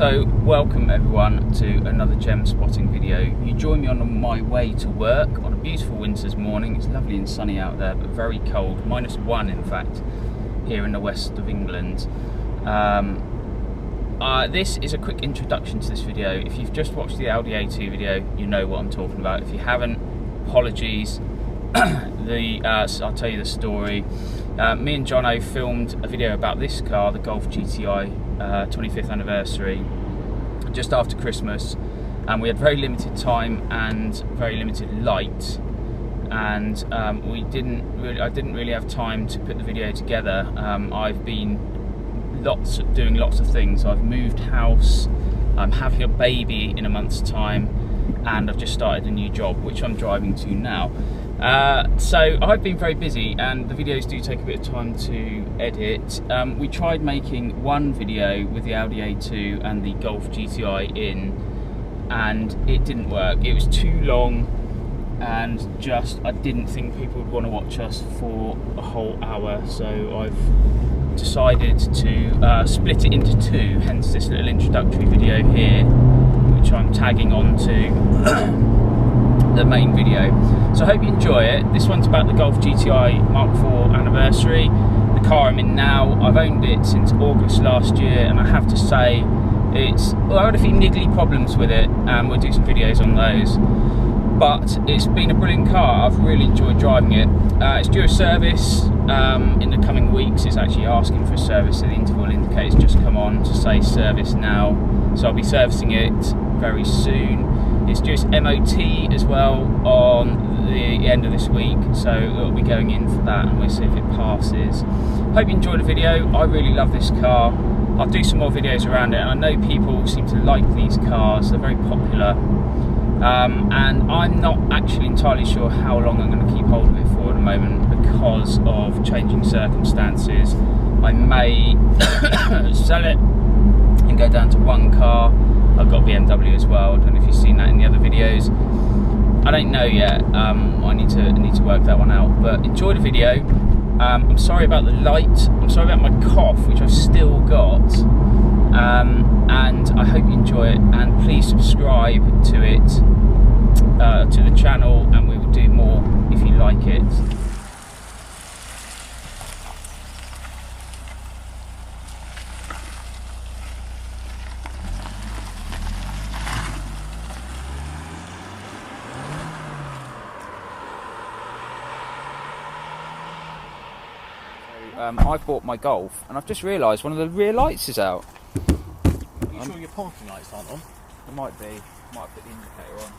So welcome everyone to another gem spotting video. You join me on my way to work on a beautiful winter's morning. It's lovely and sunny out there, but very cold, -1 in fact, here in the west of England. This is a quick introduction to this video. If you've just watched the Audi A2 video, you know what I'm talking about. If you haven't, apologies. I'll tell you the story. Me and Jono filmed a video about this car, the Golf GTI 25th anniversary, just after Christmas, and we had very limited time and very limited light, and I didn't really have time to put the video together. I've been doing lots of things. I've moved house, I'm having a baby in a month's time, and I've just started a new job which I'm driving to now. So I've been very busy, and the videos do take a bit of time to edit. We tried making one video with the Audi A2 and the Golf GTI in, and it didn't work. It was too long, and I didn't think people would want to watch us for a whole hour, so I've decided to split it into two, hence this little introductory video here, which I'm tagging onto the main video. So I hope you enjoy it. This one's about the Golf GTI Mark IV anniversary, the car I'm in now. I've owned it since August last year, and I have to say I had a few niggly problems with it, and we'll do some videos on those, but it's been a brilliant car. I've really enjoyed driving it. It's due a service in the coming weeks. It's actually asking for a service, so the interval indicator's just come on to say service now, so I'll be servicing it very soon. It's just MOT as well on the end of this week, so it'll be going in for that, and we'll see if it passes. Hope you enjoyed the video. I really love this car. I'll do some more videos around it, and I know people seem to like these cars. They're very popular, and I'm not actually entirely sure how long I'm going to keep hold of it for at the moment because of changing circumstances. I may sell it and go down to one car. I've got BMW as well. I don't know if you've seen that in the other videos. I don't know yet. I need to work that one out. But enjoy the video. I'm sorry about the light. I'm sorry about my cough, which I've still got. And I hope you enjoy it. And please subscribe to it, to the channel, and we will do more if you like it. I've bought my Golf, and I've just realised one of the rear lights is out. Are you sure your parking lights aren't on? It might be. Might put the indicator on.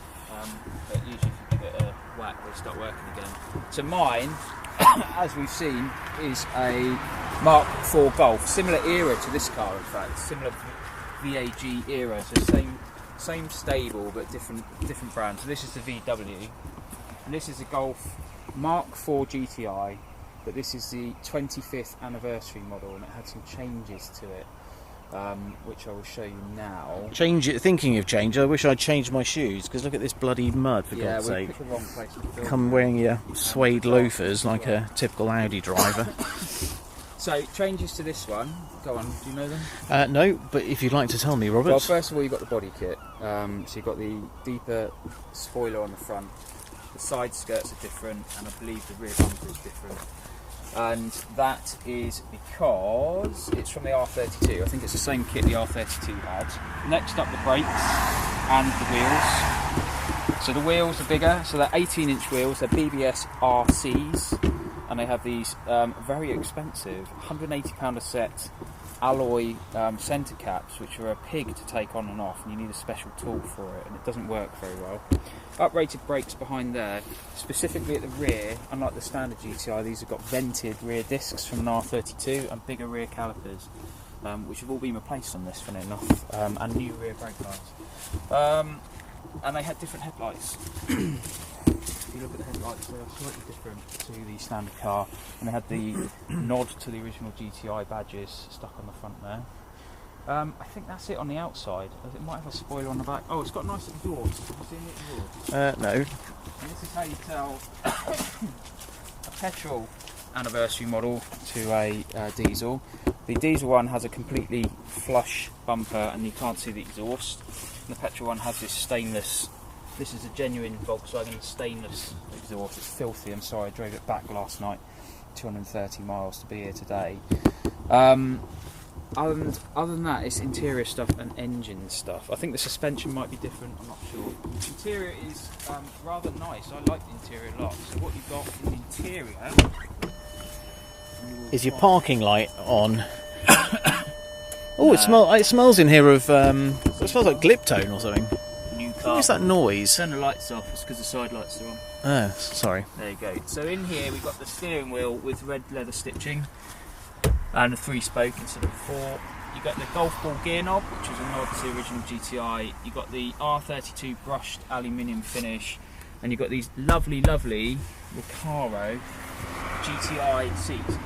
But usually if you give it a whack, they start working again. So mine, as we've seen, is a Mark IV Golf. Similar era to this car, in fact. Similar VAG era. So same stable, but different brand. So this is the VW, and this is a Golf Mark IV GTI. But this is the 25th anniversary model, and it had some changes to it, which I will show you now. Thinking of change, I wish I'd changed my shoes, because look at this bloody mud, for God's sake. Yeah, we picked the wrong place to film. Come wearing your suede loafers like a typical Audi driver. So, changes to this one. Go on, do you know them? No, but if you'd like to tell me, Robert. Well, first of all, you've got the body kit. So you've got the deeper spoiler on the front. The side skirts are different, and I believe the rear bumper is different. And that is because it's from the R32. I think it's the same kit the R32 had. Next up, the brakes and the wheels. So the wheels are bigger, so they're 18-inch wheels. They're BBS RCs, and they have these very expensive £180 a set alloy centre caps, which are a pig to take on and off, and you need a special tool for it, and it doesn't work very well. Uprated brakes behind there, specifically at the rear. Unlike the standard GTI, these have got vented rear discs from an R32 and bigger rear calipers, which have all been replaced on this, funny enough, and new rear brake lines. And they had different headlights. If you look at the headlights, they are slightly different to the standard car, and they had the nod to the original GTI badges stuck on the front there. I think that's it on the outside. It might have a spoiler on the back. Oh, it's got nice little doors. Have you seen it? No. And this is how you tell a petrol anniversary model to a diesel. The diesel one has a completely flush bumper and you can't see the exhaust. And the petrol one has this stainless, this is a genuine Volkswagen stainless exhaust. It's filthy, I'm sorry, I drove it back last night, 230 miles to be here today. Other than that, it's interior stuff and engine stuff. I think the suspension might be different, I'm not sure. The interior is rather nice, I like the interior a lot. So what you've got in the interior is your parking light on? Oh, it smells in here of, it smells like Gliptone or something. New car. What is that noise? Turn the lights off, it's because the side lights are on. Oh, sorry. There you go. So in here we've got the steering wheel with red leather stitching and a 3-spoke instead of 4. You've got the golf ball gear knob, which is a nod to the original GTI. You've got the R32 brushed aluminium finish, and you've got these lovely Recaro GTI seats,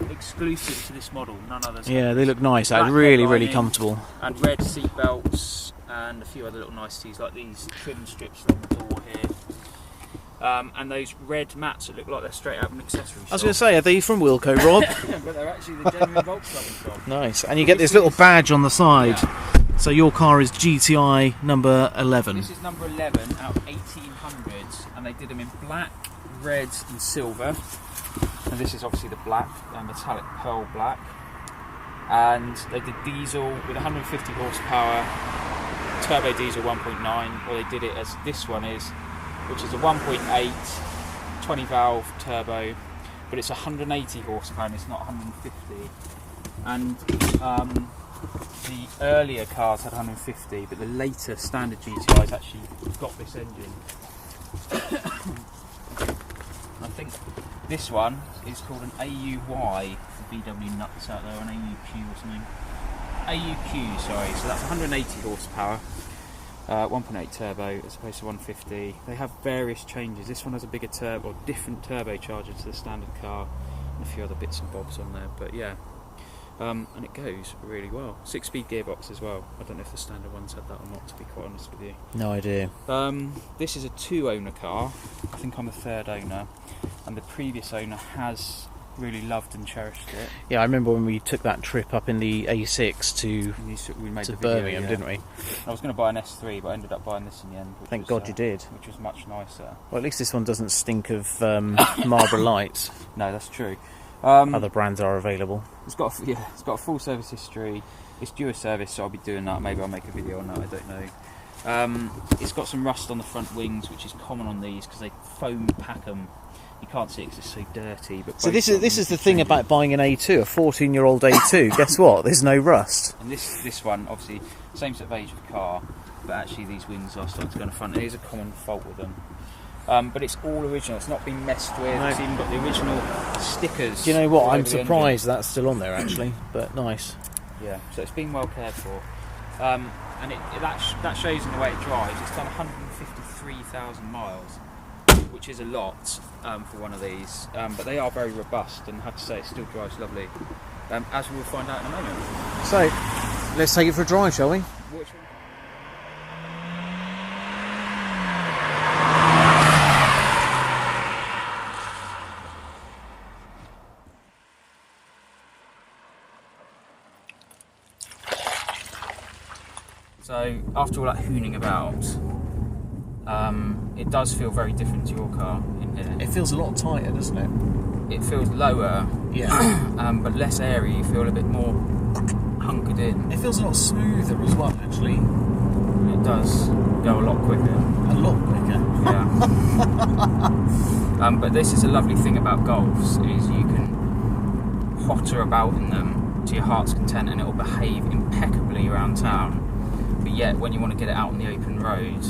exclusive to this model, none others. Yeah, they look nice. They're really comfortable. And red seat belts, and a few other little niceties like these trim strips along the door here. And those red mats that look like they're straight out of an accessory shop. I was going to say, are they from Wilco, Rob? But they're actually the genuine Volkswagen shop. Nice. And you get this little badge on the side. Yeah. So your car is GTI number 11. This is number 11 out of 1800s, and they did them in black, red and silver. And this is obviously the black, metallic pearl black. And they did diesel with 150 horsepower, turbo diesel 1.9, or they did it as this one is, which is a 1.8 20 valve turbo, but it's 180 horsepower and it's not 150. And the earlier cars had 150, but the later standard GTIs actually got this engine. I think this one is called an AUY for VW nuts out there, or an AUQ or something. AUQ, sorry, so that's 180 horsepower. 1.8 turbo as opposed to 150. They have various changes. This one has a bigger turbo, or different turbocharger to the standard car, and a few other bits and bobs on there. But yeah, and it goes really well. 6-speed gearbox as well. I don't know if the standard ones had that or not, to be quite honest with you. No idea. This is a 2-owner car. I think I'm the 3rd owner, and the previous owner has really loved and cherished it. Yeah, I remember when we took that trip up in the A6 to Birmingham, didn't we? I was going to buy an S3, but I ended up buying this in the end. Thank God you did. Which was much nicer. Well, at least this one doesn't stink of Marlboro Lights. No, that's true. Other brands are available. It's got a full service history. It's due a service, so I'll be doing that. Maybe I'll make a video on that, I don't know. It's got some rust on the front wings, which is common on these because they foam pack them. You can't see it because it's so dirty. But so this is the thing about buying an A2, a 14-year-old A2. Guess what? There's no rust. And this one, obviously, same sort of age of car, but actually these wings are starting to go on the front. It is a common fault with them. But it's all original. It's not been messed with. No. It's even got the original stickers. Do you know what? I'm surprised that's still on there, actually. But nice. Yeah. So it's been well cared for, and that shows in the way it drives. It's done 153,000 miles, which is a lot for one of these. But they are very robust, and I have to say, it still drives lovely. As we will find out in a moment. So, let's take it for a drive, shall we? So after all that hooning about, it does feel very different to your car in here. It feels a lot tighter, doesn't it? It feels lower, yeah, but less airy. You feel a bit more hunkered in. It feels a lot smoother as well, actually. It does go a lot quicker. A lot quicker. Yeah. But this is a lovely thing about Golfs, is you can potter about in them to your heart's content, and it will behave impeccably around town. But yet, when you want to get it out on the open road,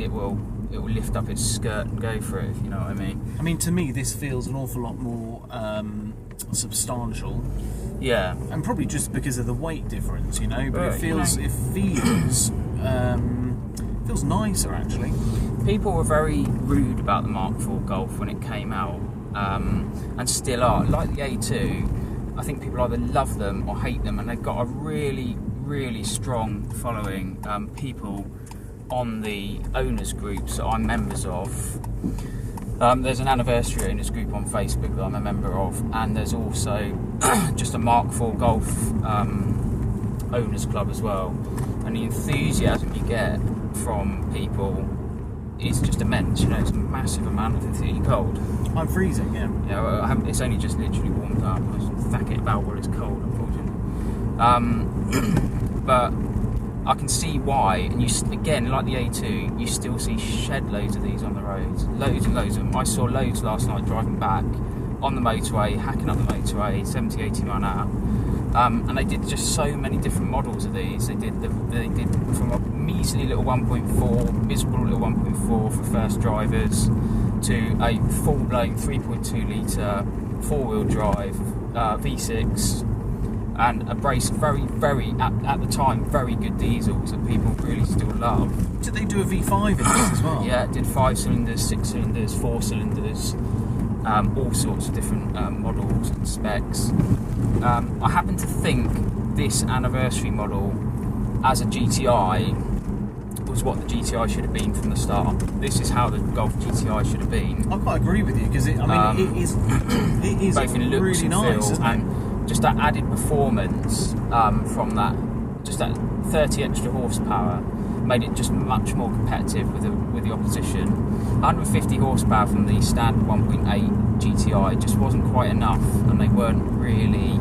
it will lift up its skirt and go for it, if you know what I mean. I mean, to me, this feels an awful lot more substantial. Yeah. And probably just because of the weight difference, you know. But right, it feels nicer, actually. People were very rude about the Mark IV Golf when it came out, and still are. Like the A2, I think people either love them or hate them, and they've got a really strong following. People on the owners groups that I'm members of There's an anniversary owners group on Facebook that I'm a member of, and there's also just a Mark IV Golf owners club as well. And the enthusiasm you get from people is just immense. You know, it's a massive amount of enthusiasm. Cold. I'm freezing. Yeah. Yeah, it's only just literally warmed up. I was thinking about what it's cold, unfortunately. But I can see why, and again, like the A2, you still see shed loads of these on the roads. Loads and loads of them. I saw loads last night driving back on the motorway, hacking up the motorway, 70, 80 mile an hour. And they did just so many different models of these. They did from a measly little 1.4, miserable little 1.4 for first drivers, to a full-blown 3.2 litre four-wheel drive V6, and a brace of very, at the time, very good diesels that people really still love. Did they do a V5 in this as well? Yeah, it did 5 cylinders, 6 cylinders, 4 cylinders, all sorts of different models and specs. I happen to think this anniversary model as a GTI was what the GTI should have been from the start. This is how the Golf GTI should have been. I quite agree with you, because it is both in looks really and nice, feel, isn't it? and just that added performance from that, just that 30 extra horsepower made it just much more competitive with the opposition. 150 horsepower from the standard 1.8 GTI just wasn't quite enough, and they weren't really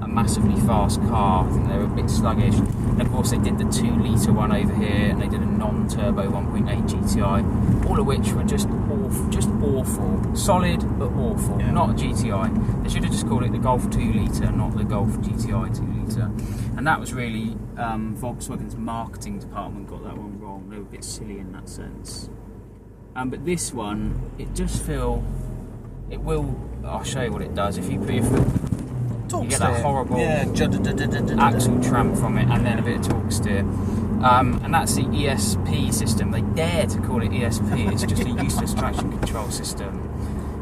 a massively fast car. I think they were a bit sluggish. And of course they did the 2 litre one over here, and they did a non-turbo 1.8 GTI, all of which were just awful. Solid but awful. Yeah. Not a GTI. They should have just called it the Golf 2 litre, not the Golf GTI 2 litre. And that was really Volkswagen's marketing department got that one wrong. They were a bit silly in that sense. But this one, it just I'll show you what it does. If you get that horrible axle tramp from it, and then a bit of torque steer. And that's the ESP system. They dare to call it ESP. It's just a useless traction control system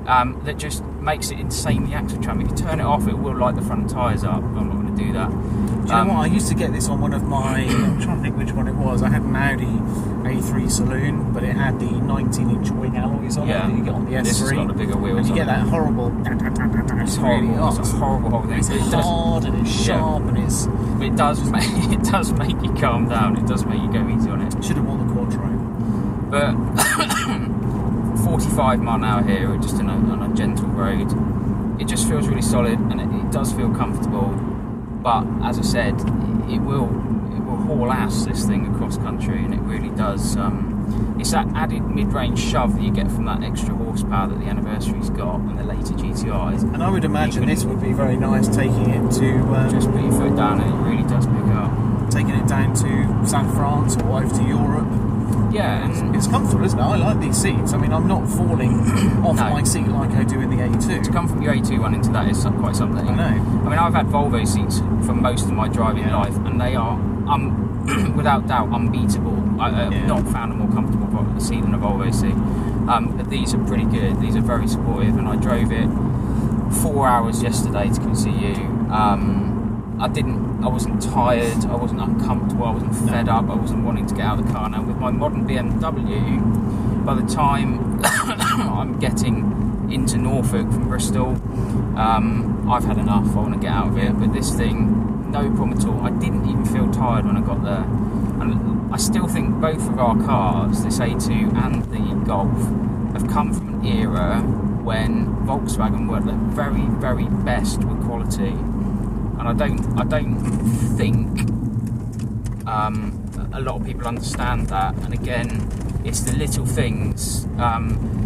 that just makes it insanely axle tramp. If you turn it off, it will light the front tyres up. I'm not going to do that. Do you know what? I used to get this on one of my... I'm trying to think which one it was. I had an Audi A3 saloon, but it had the 19-inch wing alloys on it that you get on the S3. This has got the bigger wheels and you get that horrible... It's horrible. It's a horrible thing. It's hard and it's sharp and it's... But it does make you calm down. It does make you go easy on it. Should have bought the Quattro. But 45 mile an hour here, just on a gentle road, it just feels really solid, and it does feel comfortable. But as I said, it will haul ass, this thing, across country, and it really does. It's that added mid-range shove that you get from that extra horsepower that the anniversary's got and the later GTIs. And I would imagine this would be very nice taking it to... just put your foot down and it really does pick up. Taking it down to South France or over to Europe. Yeah, and it's comfortable, isn't it? I like these seats. I mean, I'm not falling off my seat like I do in the A2. To come from your A2 one into that is quite something. I know. I mean, I've had Volvo seats for most of my driving life, and they are, without doubt, unbeatable. I've not found a more comfortable seat than a Volvo seat. But these are pretty good. These are very supportive, and I drove it 4 hours yesterday to come see you. I wasn't tired, I wasn't uncomfortable, I wasn't fed up, I wasn't wanting to get out of the car. Now with my modern BMW, by the time I'm getting into Norfolk from Bristol, I've had enough, I want to get out of it. But this thing, no problem at all. I didn't even feel tired when I got there. And I still think both of our cars, this A2 and the Golf, have come from an era when Volkswagen were at the very, very best with quality. And I don't think a lot of people understand that. And again, it's the little things.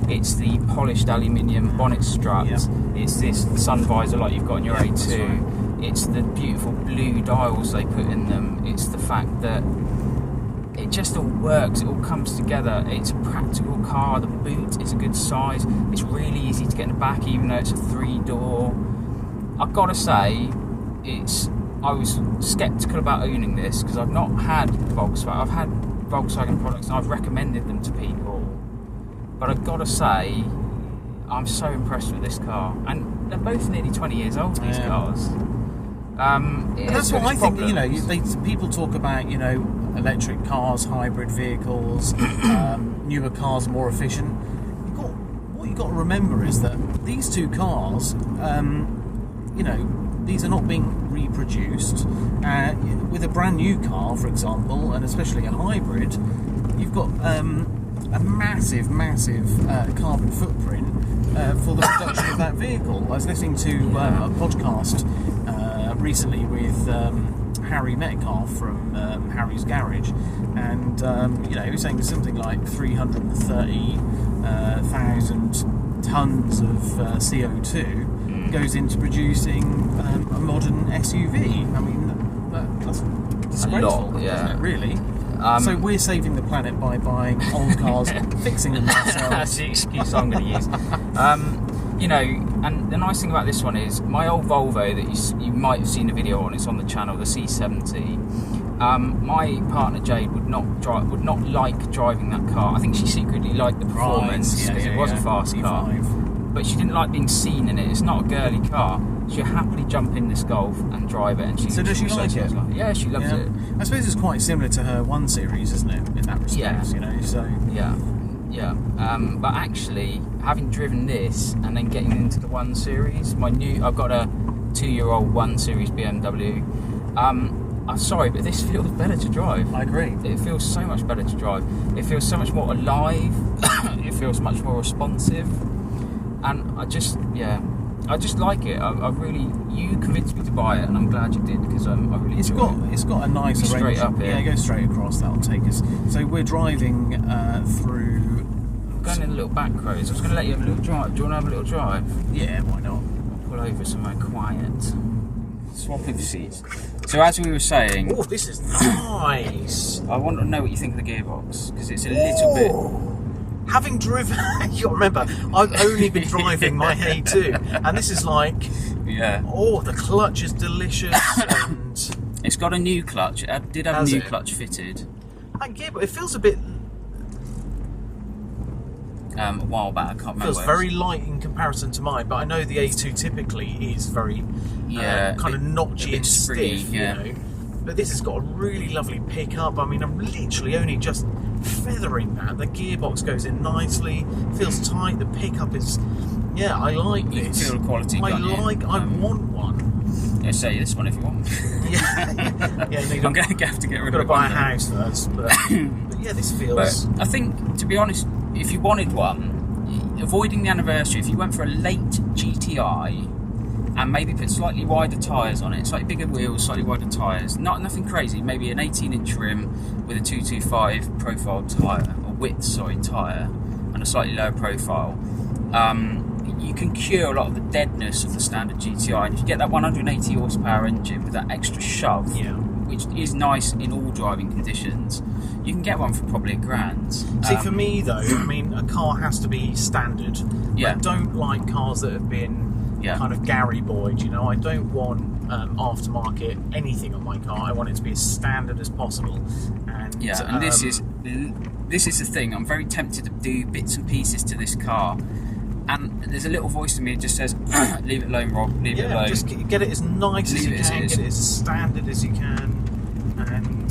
It's the polished aluminium bonnet struts. It's this sun visor like you've got in your A2. Right. It's the beautiful blue dials they put in them. It's the fact that it just all works. It all comes together. It's a practical car. The boot is a good size. It's really easy to get in the back, even though it's a 3-door. I've got to say, I was sceptical about owning this because I've not had Volkswagen. I've had Volkswagen products and I've recommended them to people, but I've got to say I'm so impressed with this car, and they're both nearly 20 years old, these cars. That's what I think. People talk about electric cars, hybrid vehicles, newer cars, more efficient. You've got you've got to remember is that these two cars, you know, these are not being reproduced. With a brand new car, for example, and especially a hybrid, you've got a massive carbon footprint for the production of that vehicle. I was listening to a podcast recently with Harry Metcalf from Harry's Garage, and you know, he was saying something like 330,000 tons of CO2 goes into producing a modern SUV. I mean, that's disgraceful, isn't it, really? So we're saving the planet by buying old cars, fixing them ourselves. That's the excuse I'm going to use. You know, and the nice thing about this one is my old Volvo that you might have seen a video on. It's on the channel, the C70. My partner Jade would not like driving that car. I think she secretly liked the performance because it was a fast car, but she didn't like being seen in it. It's not a girly car. She'll happily jump in this Golf and drive it. And so does she like it? Yeah, she loves it. I suppose it's quite similar to her 1 Series, isn't it? In that respect, you know. So yeah. But actually, having driven this and then getting into the 1 Series, I've got a 2-year-old 1 Series BMW. I'm sorry, but this feels better to drive. I agree. It feels so much better to drive. It feels so much more alive. It feels much more responsive, and I just like it. You convinced me to buy it, and I'm glad you did because I really enjoy it. It's got a nice straight range. up here. Yeah, go straight across. That'll take us. So we're driving through. Going in the little back roads. I was going to let you have a little drive. Do you want to have a little drive? Yeah, why not? I'll pull over somewhere quiet. Swapping seats. So as we were saying... Oh, this is nice! I want to know what you think of the gearbox, because it's a little bit... Having driven... you remember, I've only been driving my A2, and this is like... Yeah. Oh, the clutch is delicious, and... It's got a new clutch. It did have a new clutch fitted. Yeah, but it feels a bit... a while back, I can't remember. It feels very light in comparison to mine, but I know the A2 typically is very kind of notchy and stiff, you know. But this has got a really lovely pickup. I mean, I'm literally only just feathering that. The gearbox goes in nicely, feels tight. The pickup is, I like this. You can feel the quality. I want one. Yeah, say this one if you want. I'm going to have to get rid of it. I've got to buy a house first, but yeah, this feels. But I think, to be honest, if you wanted one, avoiding the anniversary, if you went for a late GTI and maybe put slightly wider tyres on it, slightly bigger wheels, slightly wider tyres, nothing crazy, maybe an 18-inch rim with a 225 profile tyre, tyre, and a slightly lower profile, you can cure a lot of the deadness of the standard GTI. And if you get that 180 horsepower engine with that extra shove, which is nice in all driving conditions, you can get one for probably $1,000. See, for me though, I mean, a car has to be standard. I don't like cars that have been kind of Gary Boyd, you know. I don't want aftermarket anything on my car. I want it to be as standard as possible. And this is the thing. I'm very tempted to do bits and pieces to this car. And there's a little voice in me that just says, leave it alone, Rob, leave it alone. Just get it as nice as you can, get it as standard as you can, and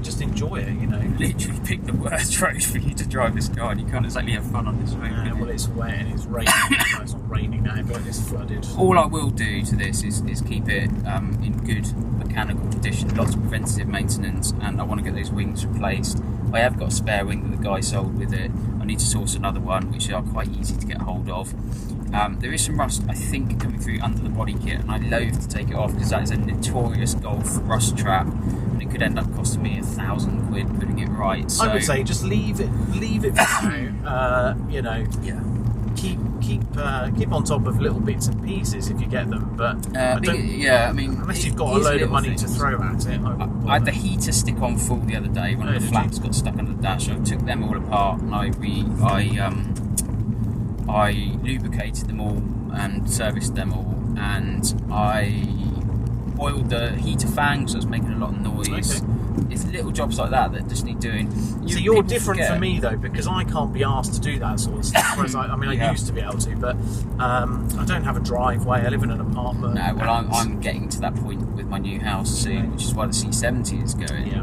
just enjoy it, you know. Literally pick the worst road for you to drive this car, and you can't exactly have fun on this road. Yeah, well, it's wet and it's raining. No, it's not raining now, but it's flooded. All I will do to this is keep it in good mechanical condition, lots of preventative maintenance, and I want to get those wings replaced. I have got a spare wing that the guy sold with it. I need to source another one, which are quite easy to get hold of. There is some rust, I think, coming through under the body kit, and I loathe to take it off because that is a notorious Golf rust trap, and it could end up costing me £1,000 putting it right. So I would say just leave it for now. You know, keep on top of little bits and pieces if you get them, but I mean, unless you've got a load of money to throw at it. I had the heater stick on full the other day. One of the flaps got stuck under the dash. I took them all apart and I lubricated them all and serviced them all, and I oiled the heater fan because I was making a lot of noise. It's little jobs like that just need doing. You're different from me though, because I can't be asked to do that sort of stuff. Whereas I used to be able to, but I don't have a driveway. I live in an apartment. No, well, I'm getting to that point with my new house soon, which is why the C70 is going.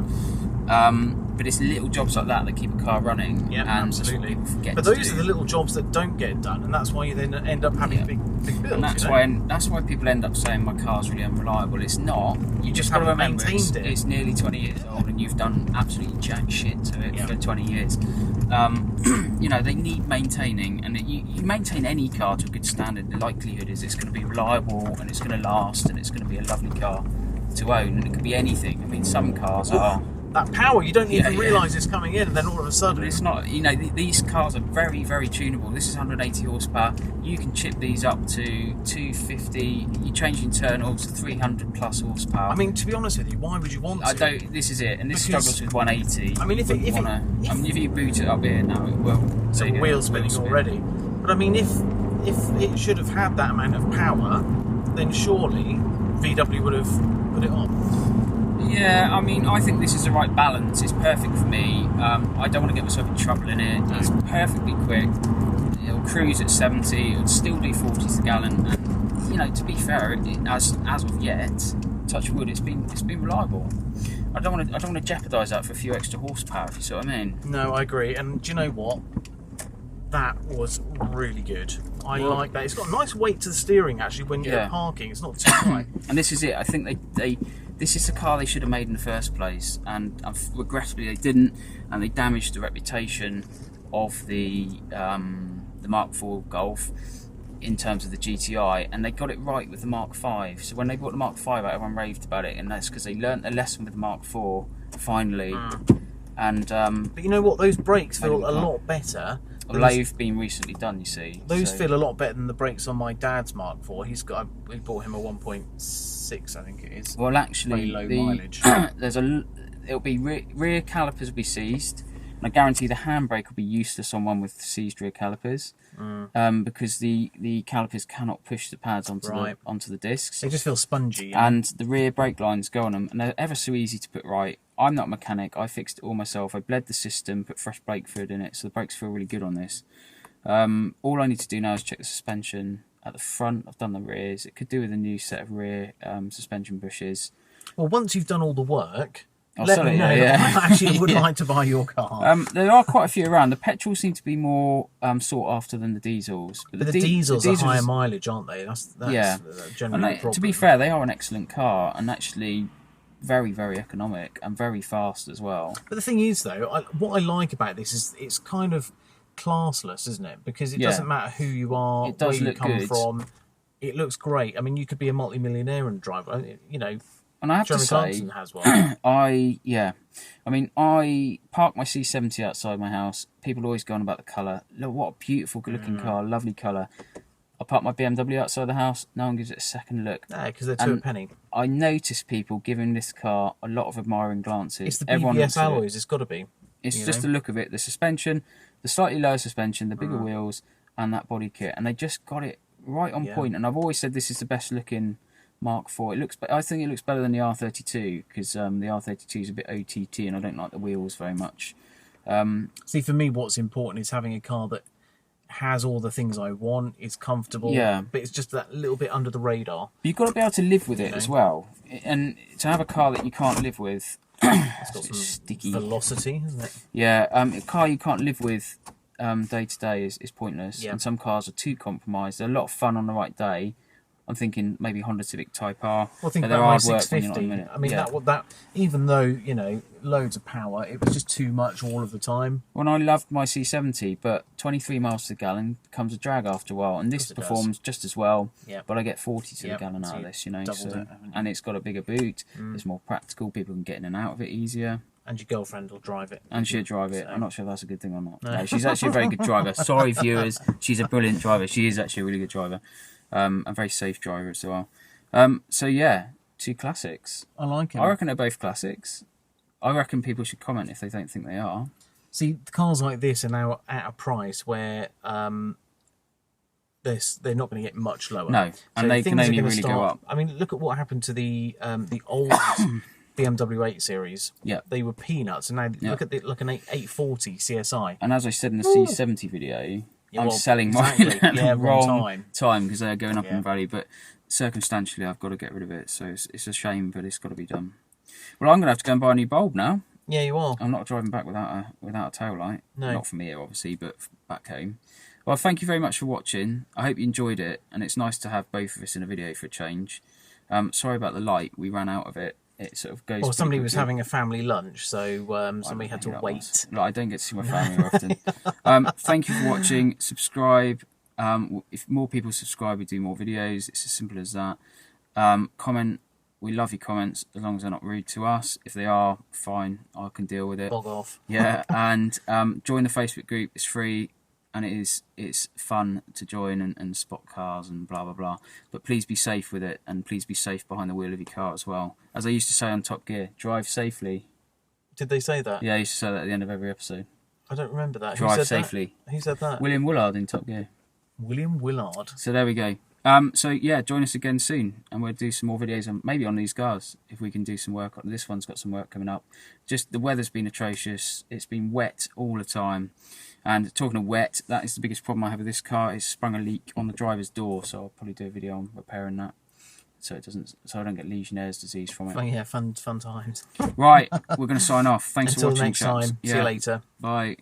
but it's little jobs like that keep a car running. Yeah, and absolutely. People forget but to those do. are the little jobs that don't get done, and that's why you then end up having big bills. And that's why people end up saying my car's really unreliable. It's not. You just got to remember it's nearly 20 years old, and you've done absolutely jack shit to it for 20 years. You know, they need maintaining, and you maintain any car to a good standard. The likelihood is it's going to be reliable, and it's going to last, and it's going to be a lovely car to own. And it could be anything. I mean, some cars are. That power, you don't even realise it's coming in, and then all of a sudden... But it's not, you know, these cars are very, very tunable. This is 180 horsepower. You can chip these up to 250. You change internals to 300 plus horsepower. I mean, to be honest with you, why would you want to? I don't, this is it, and this struggles with 180. I mean, if you boot it up here now, it will. So wheel spinning already. But I mean, if it should have had that amount of power, then surely VW would have put it on. Yeah, I mean, I think this is the right balance. It's perfect for me. I don't want to get myself in trouble in it. It's perfectly quick. It'll cruise at 70. It'll still do 40s a gallon. And you know, to be fair, as of yet, touch wood, it's been reliable. I don't want to jeopardise that for a few extra horsepower. If you see what I mean. No, I agree. And do you know what? That was really good. I like that. It's got a nice weight to the steering actually when you're parking. It's not too high. And this is it. I think this is the car they should have made in the first place, and regrettably they didn't, and they damaged the reputation of the Mark IV Golf in terms of the GTI, and they got it right with the Mark V. So when they brought the Mark V out, everyone raved about it, and that's because they learnt their lesson with the Mark IV finally. And but you know what? Those brakes feel a lot better. Well, they've been recently done, you see. Those feel a lot better than the brakes on my dad's Mark IV. We bought him a 1.6, I think it is. Well, actually, very low mileage. It'll be rear calipers will be seized, and I guarantee the handbrake will be useless on one with seized rear calipers, because the calipers cannot push the pads onto the discs. They just feel spongy. And the rear brake lines go on them, and they're ever so easy to put right. I'm not a mechanic. I fixed it all myself. I bled the system, put fresh brake fluid in it, so the brakes feel really good on this. All I need to do now is check the suspension at the front. I've done the rears. It could do with a new set of rear suspension bushes. Well, once you've done all the work, let me know. I actually would like to buy your car. There are quite a few around. The petrols seem to be more sought after than the diesels. But the diesels are higher mileage, aren't they? That's generally the problem. To be fair, they are an excellent car, and actually very, very economic and very fast as well. But the thing is, though, what I like about this is it's kind of classless, isn't it? Because it doesn't matter who you are, where you come from. It looks great. I mean, you could be a multi-millionaire and drive. You know, and I have Jeremy to say, Clarkson has one. I park my C70 outside my house. People always go on about the colour. Look, what a beautiful, good-looking car, lovely colour. I park my BMW outside the house. No one gives it a second look. No, because they're a penny. I notice people giving this car a lot of admiring glances. It's the BBS alloys. It's got to be. It's just the look of it, the suspension, the slightly lower suspension, the bigger wheels, and that body kit. And they just got it right on point. And I've always said this is the best looking Mark IV. I think it looks better than the R32 because the R32 is a bit OTT, and I don't like the wheels very much. See, for me, what's important is having a car that has all the things I want, is comfortable, but it's just that little bit under the radar. You've got to be able to live with it as well, and to have a car that you can't live with, it's got some sticky velocity, isn't it? Yeah, a car you can't live with day to day is pointless, and some cars are too compromised. They're a lot of fun on the right day. I'm thinking maybe Honda Civic Type R. Well, think about my 650. I mean, that even though, you know, loads of power, it was just too much all of the time. Well, I loved my C70, but 23 miles to the gallon becomes a drag after a while, and this performs just as well. But I get 40 to the gallon out of this, you know. And it's got a bigger boot. It's more practical. People can get in and out of it easier. And your girlfriend will drive it. And she'll drive it. I'm not sure if that's a good thing or not. No, she's actually a very good driver. Sorry, viewers. She's a brilliant driver. She is actually a really good driver. A very safe driver as well. So yeah, two classics. I like it. I reckon they're both classics. I reckon people should comment if they don't think they are. See, cars like this are now at a price where they're not going to get much lower. No, and they can only really go up. I mean, look at what happened to the old BMW 8 Series. Yeah, they were peanuts, and now look at an 840 CSI. And as I said in the C70 video, I'm selling mine at the wrong time because they're going up in value, but circumstantially I've got to get rid of it, so it's a shame, but it's got to be done. Well, I'm going to have to go and buy a new bulb now. Yeah, you are. I'm not driving back without a tail light. No. Not from here, obviously, but back home. Well, thank you very much for watching. I hope you enjoyed it, and it's nice to have both of us in a video for a change. Sorry about the light. We ran out of it. It sort of goes... Well, somebody was having a family lunch, so somebody had to wait. Like, I don't get to see my family often. Thank you for watching. Subscribe. If more people subscribe, we do more videos. It's as simple as that. Comment. We love your comments, as long as they're not rude to us. If they are, fine, I can deal with it. Bog off. Yeah, and join the Facebook group. It's free, and it's fun to join and spot cars and blah, blah, blah. But please be safe with it, and please be safe behind the wheel of your car as well. As I used to say on Top Gear, drive safely. Did they say that? Yeah, I used to say that at the end of every episode. I don't remember that. Drive Who said safely. That? Who said that? William Willard in Top Gear. William Willard. So there we go. So yeah, join us again soon, and we'll do some more videos on maybe on these cars if we can do some work on this one's got some work coming up. Just the weather's been atrocious. It's been wet all the time, and talking of wet, that is the biggest problem I have with this car. It's sprung a leak on the driver's door, so I'll probably do a video on repairing that, so I don't get Legionnaire's disease from it. Yeah, fun times. Right, we're going to sign off. Thanks for watching. Until next time. See you later. Bye.